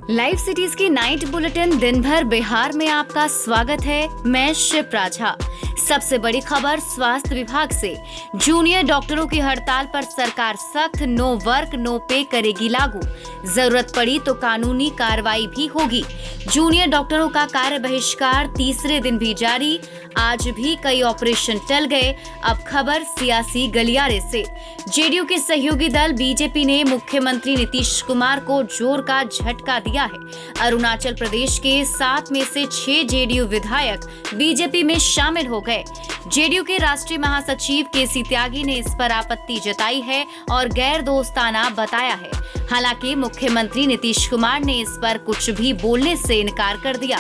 Live cities की night bulletin दिन भर बिहार में आपका स्वागत है। मैं शिप्रा झा। सबसे बड़ी खबर स्वास्थ्य विभाग से। जूनियर डॉक्टरों की हड़ताल पर सरकार सख्त, नो वर्क नो पे करेगी लागू। जरूरत पड़ी तो कानूनी कार्रवाई भी होगी। जूनियर डॉक्टरों का कार्य बहिष्कार तीसरे दिन भी जारी। आज भी कई ऑपरेशन टल गए। अब खबर सियासी गलियारे से। जेडीयू के सहयोगी दल बीजेपी ने मुख्यमंत्री नीतीश कुमार को जोर का झटका दिया है। अरुणाचल प्रदेश के 7 में से 6 जेडीयू विधायक बीजेपी में शामिल हो गए। जेडीयू के राष्ट्रीय महासचिव केसी त्यागी ने इस पर आपत्ति जताई है और गैर दोस्ताना बताया है। हालांकि मुख्यमंत्री नीतीश कुमार ने इस पर कुछ भी बोलने से इनकार कर दिया।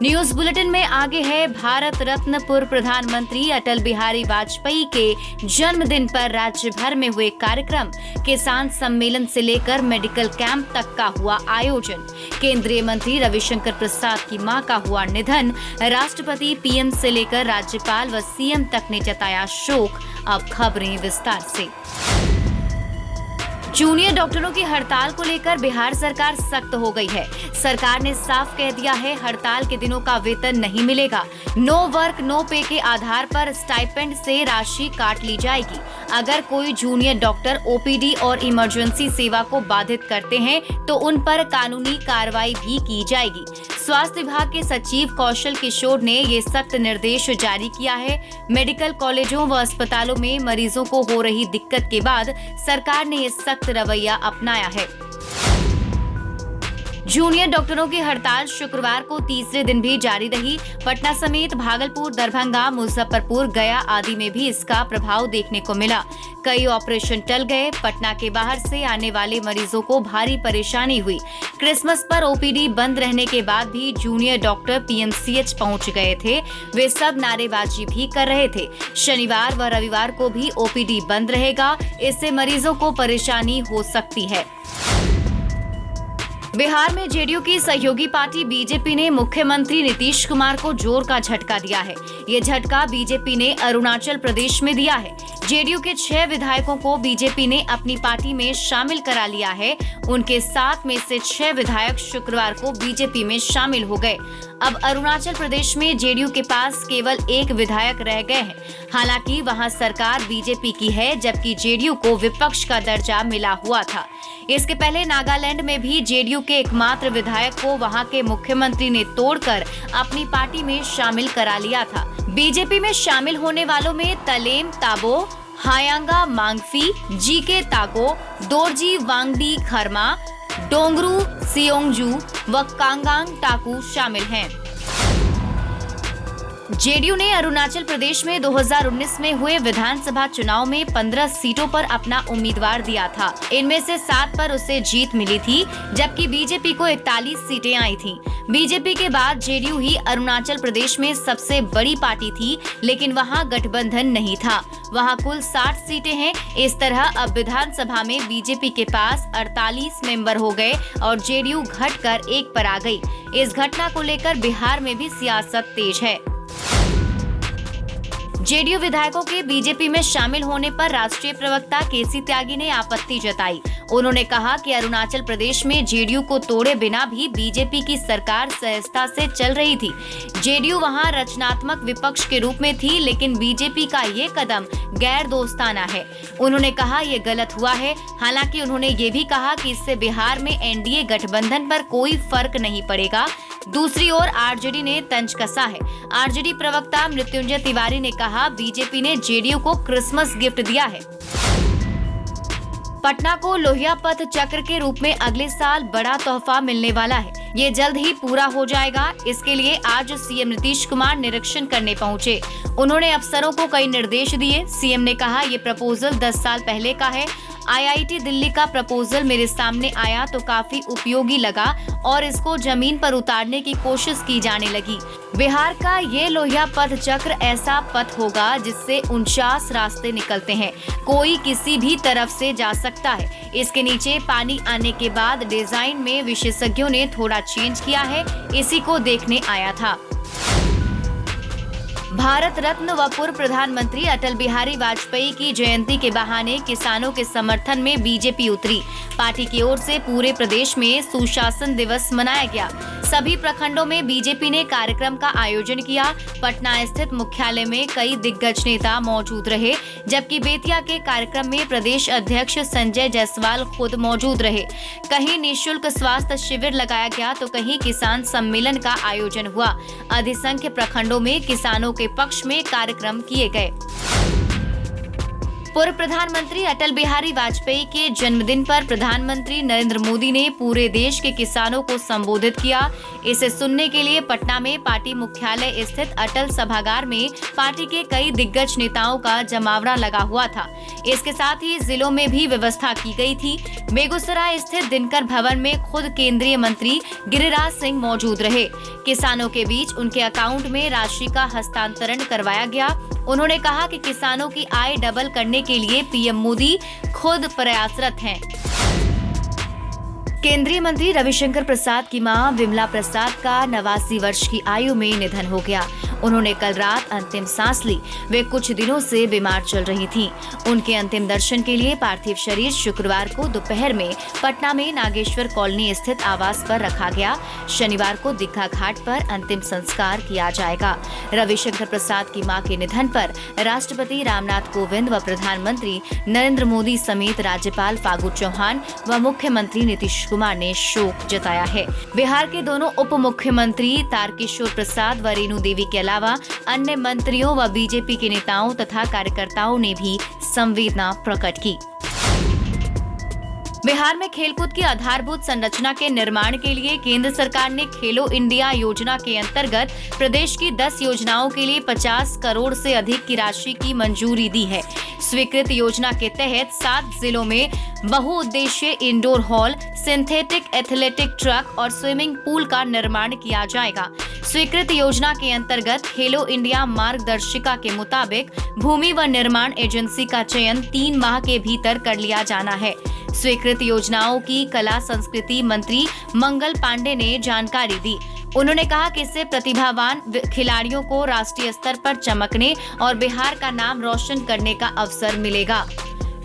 न्यूज बुलेटिन में आगे है भारत रत्न पूर्व प्रधानमंत्री अटल बिहारी वाजपेयी के जन्मदिन पर राज्य भर में हुए कार्यक्रम। किसान सम्मेलन से लेकर मेडिकल कैंप तक का हुआ आयोजन। केंद्रीय मंत्री रविशंकर प्रसाद की मां का हुआ निधन। राष्ट्रपति, पीएम से लेकर राज्यपाल व सीएम तक ने जताया शोक। अब खबरें विस्तार से। जूनियर डॉक्टरों की हड़ताल को लेकर बिहार सरकार सख्त हो गई है। सरकार ने साफ कह दिया है, हड़ताल के दिनों का वेतन नहीं मिलेगा। नो वर्क नो पे के आधार पर स्टाइपेंड से राशि काट ली जाएगी। अगर कोई जूनियर डॉक्टर ओपीडी और इमरजेंसी सेवा को बाधित करते हैं तो उन पर कानूनी कार्रवाई भी की जाएगी। स्वास्थ्य विभाग के सचिव कौशल किशोर ने ये सख्त निर्देश जारी किया है। मेडिकल कॉलेजों व अस्पतालों में मरीजों को हो रही दिक्कत के बाद सरकार ने ये सख्त रवैया अपनाया है। जूनियर डॉक्टरों की हड़ताल शुक्रवार को तीसरे दिन भी जारी रही। पटना समेत भागलपुर, दरभंगा, मुजफ्फरपुर, गया आदि में भी इसका प्रभाव देखने को मिला। कई ऑपरेशन टल गए। पटना के बाहर से आने वाले मरीजों को भारी परेशानी हुई। क्रिसमस पर ओपीडी बंद रहने के बाद भी जूनियर डॉक्टर पीएमसीएच पहुंच गए थे। वे सब नारेबाजी भी कर रहे थे। शनिवार व रविवार को भी ओपीडी बंद रहेगा। इससे मरीजों को परेशानी हो सकती है। बिहार में जेडीयू की सहयोगी पार्टी बीजेपी ने मुख्यमंत्री नीतीश कुमार को जोर का झटका दिया है। ये झटका बीजेपी ने अरुणाचल प्रदेश में दिया है। जेडीयू के 6 विधायकों को बीजेपी ने अपनी पार्टी में शामिल करा लिया है। उनके 7 में से 6 विधायक शुक्रवार को बीजेपी में शामिल हो गए। अब अरुणाचल प्रदेश में जेडीयू के पास केवल 1 विधायक रह गए हैं। हालांकि वहां सरकार बीजेपी की है, जबकि जेडीयू को विपक्ष का दर्जा मिला हुआ था। इसके पहले नागालैंड में भी जेडीयू के एकमात्र विधायक को वहां के मुख्यमंत्री ने तोड़कर अपनी पार्टी में शामिल करा लिया था। बीजेपी में शामिल होने वालों में तलेम ताबो, हायांगा मांगफी, जीके ताको, दोरजी वांगडी खरमा, डोंगरू सियोंगजू व कांगांग टाकू शामिल हैं। जेडीयू ने अरुणाचल प्रदेश में 2019 में हुए विधानसभा चुनाव में 15 सीटों पर अपना उम्मीदवार दिया था। इनमें से 7 पर उसे जीत मिली थी, जबकि बीजेपी को 41 सीटें आई थीं। बीजेपी के बाद जेडीयू ही अरुणाचल प्रदेश में सबसे बड़ी पार्टी थी, लेकिन वहां गठबंधन नहीं था। वहां कुल 60 सीटें हैं। इस तरह अब विधानसभा में बीजेपी के पास 48 मेंबर हो गए और जेडीयू घटकर 1 पर आ गई। इस घटना को लेकर बिहार में भी सियासत तेज है। जेडीयू विधायकों के बीजेपी में शामिल होने पर राष्ट्रीय प्रवक्ता केसी त्यागी ने आपत्ति जताई। उन्होंने कहा कि अरुणाचल प्रदेश में जेडीयू को तोड़े बिना भी बीजेपी की सरकार सहजता से चल रही थी। जेडीयू वहां रचनात्मक विपक्ष के रूप में थी, लेकिन बीजेपी का ये कदम गैर दोस्ताना है। उन्होंने कहा ये गलत हुआ है। हालांकि उन्होंने ये भी कहा कि इससे बिहार में एनडीए गठबंधन पर कोई फर्क नहीं पड़ेगा। दूसरी ओर आरजेडी ने तंज कसा है। आरजेडी प्रवक्ता मृत्युंजय तिवारी ने कहा, बीजेपी ने जेडीयू को क्रिसमस गिफ्ट दिया है। पटना को लोहिया पथ चक्र के रूप में अगले साल बड़ा तोहफा मिलने वाला है। ये जल्द ही पूरा हो जाएगा। इसके लिए आज सीएम नीतीश कुमार निरीक्षण करने पहुंचे। उन्होंने अफसरों को कई निर्देश दिए। सीएम ने कहा, ये प्रपोजल 10 साल पहले का है। आईआईटी दिल्ली का प्रपोजल मेरे सामने आया तो काफी उपयोगी लगा और इसको जमीन पर उतारने की कोशिश की जाने लगी। बिहार का ये लोहिया पथ चक्र ऐसा पथ होगा जिससे 49 रास्ते निकलते हैं। कोई किसी भी तरफ से जा सकता है। इसके नीचे पानी आने के बाद डिजाइन में विशेषज्ञों ने थोड़ा चेंज किया है। इसी को देखने आया था। भारत रत्न व पूर्व प्रधानमंत्री अटल बिहारी वाजपेयी की जयंती के बहाने किसानों के समर्थन में बीजेपी उतरी। पार्टी की ओर से पूरे प्रदेश में सुशासन दिवस मनाया गया। सभी प्रखंडों में बीजेपी ने कार्यक्रम का आयोजन किया। पटना स्थित मुख्यालय में कई दिग्गज नेता मौजूद रहे, जबकि बेतिया के कार्यक्रम में प्रदेश अध्यक्ष संजय जायसवाल खुद मौजूद रहे। कहीं निःशुल्क स्वास्थ्य शिविर लगाया गया तो कहीं किसान सम्मेलन का आयोजन हुआ। अधिसंख्य प्रखंडों में किसानों के पक्ष में कार्यक्रम किए गए। पूर्व प्रधानमंत्री अटल बिहारी वाजपेयी के जन्मदिन पर प्रधानमंत्री नरेंद्र मोदी ने पूरे देश के किसानों को संबोधित किया। इसे सुनने के लिए पटना में पार्टी मुख्यालय स्थित अटल सभागार में पार्टी के कई दिग्गज नेताओं का जमावड़ा लगा हुआ था। इसके साथ ही जिलों में भी व्यवस्था की गई थी। बेगूसराय स्थित दिनकर भवन में खुद केंद्रीय मंत्री गिरिराज सिंह मौजूद रहे। किसानों के बीच उनके अकाउंट में राशि का हस्तांतरण करवाया गया। उन्होंने कहा कि किसानों की आय डबल करने के लिए पीएम मोदी खुद प्रयासरत हैं। केंद्रीय मंत्री रविशंकर प्रसाद की मां विमला प्रसाद का 89 वर्ष की आयु में निधन हो गया। उन्होंने कल रात अंतिम सांस ली। वे कुछ दिनों से बीमार चल रही थीं। उनके अंतिम दर्शन के लिए पार्थिव शरीर शुक्रवार को दोपहर में पटना में नागेश्वर कॉलोनी स्थित आवास पर रखा गया। शनिवार को दीघा घाट पर अंतिम संस्कार किया जाएगा। रविशंकर प्रसाद की मां के निधन पर राष्ट्रपति रामनाथ कोविंद व प्रधानमंत्री नरेंद्र मोदी समेत राज्यपाल फागू चौहान व मुख्यमंत्री नीतीश कुमार ने शोक जताया है। बिहार के दोनों उप मुख्यमंत्री तारकिशोर प्रसाद व रेणु देवी के अलावा अन्य मंत्रियों व बीजेपी के नेताओं तथा कार्यकर्ताओं ने भी संवेदना प्रकट की। बिहार में खेलकूद की आधारभूत संरचना के निर्माण के लिए केंद्र सरकार ने खेलो इंडिया योजना के अंतर्गत प्रदेश की 10 योजनाओं के लिए 50 करोड़ से अधिक की राशि की मंजूरी दी है। स्वीकृत योजना के तहत 7 जिलों में बहुउद्देशीय indoor hall, synthetic athletic track और स्विमिंग पूल का निर्माण किया जाएगा। स्वीकृत योजना के अंतर्गत खेलो इंडिया मार्गदर्शिका के मुताबिक भूमि व निर्माण एजेंसी का चयन 3 माह के भीतर कर लिया जाना है। स्वीकृत योजनाओं की कला संस्कृति मंत्री मंगल पांडे ने जानकारी दी। उन्होंने कहा कि इससे प्रतिभावान खिलाड़ियों को राष्ट्रीय स्तर पर चमकने और बिहार का नाम रोशन करने का अवसर मिलेगा।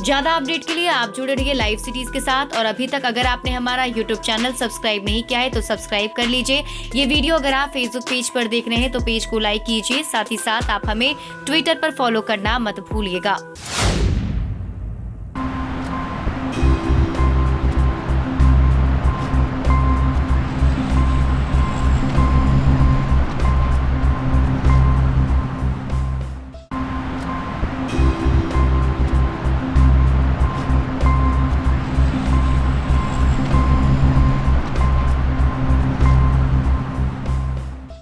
ज्यादा अपडेट के लिए आप जुड़े रहिए लाइव सिटीज के साथ। और अभी तक अगर आपने हमारा यूट्यूब चैनल सब्सक्राइब नहीं किया है तो सब्सक्राइब कर लीजिए। ये वीडियो अगर आप फेसबुक पेज पर देख रहे हैं तो पेज को लाइक कीजिए। साथ ही साथ आप हमें ट्विटर पर फॉलो करना मत भूलिएगा।